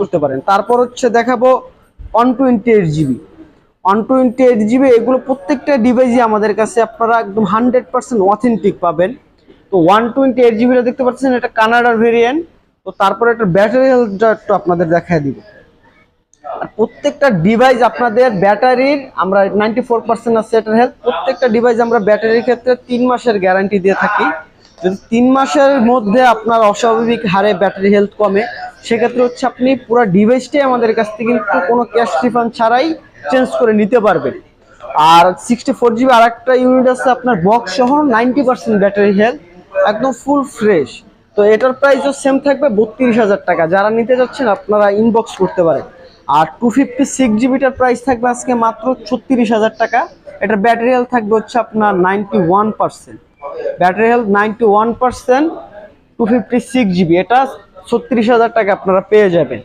করতে পারেন। তারপর হচ্ছে দেখাবো 128 জিবি। 128 জিবি এগুলো প্রত্যেকটা ডিভাইসই আমাদের কাছে আপনারা একদম 100% অথেন্টিক পাবেন। তো 128 জিবিটা দেখতে পাচ্ছেন, এটা কানাডার ভেরিয়েন্ট। তো তারপরে একটা ব্যাটারি হেলথটা একটু আপনাদের দেখায় দিব। আর প্রত্যেকটা ডিভাইস আপনাদের ব্যাটারির আমরা 94% আছে এটার হেলথ। প্রত্যেকটা ডিভাইস আমরা ব্যাটারির ক্ষেত্রে 3 মাসের গ্যারান্টি দিয়ে থাকি। যদি 3 মাসের মধ্যে আপনার অস্বাভাবিক হারে ব্যাটারি হেলথ কমে, সেক্ষেত্রে হচ্ছে আপনি পুরো ডিভাইসটাই আমাদের কাছ থেকে কিন্তু কোনো ক্যাশ রিফান্ড ছাড়াই চেঞ্জ করে নিতে পারবেন। আর 64 জিবি আর একটা ইউনিট আছে আপনার বক্স সহ, 90% ব্যাটারি হেলথ, একদম ফুল ফ্রেশ। তো এটার প্রাইসও সেম থাকবে 32,000 টাকা। যারা নিতে যাচ্ছেন আপনারা ইনবক্স করতে পারেন। আর 256 জিবিটার প্রাইস থাকবে আজকে মাত্র 36,000 টাকা। এটার ব্যাটারি হেলথ থাকবে হচ্ছে আপনার 91%। ব্যাটারি হেলথ 91%, 256 জিবি, এটা 36,000 টাকা আপনারা পেয়ে যাবেন।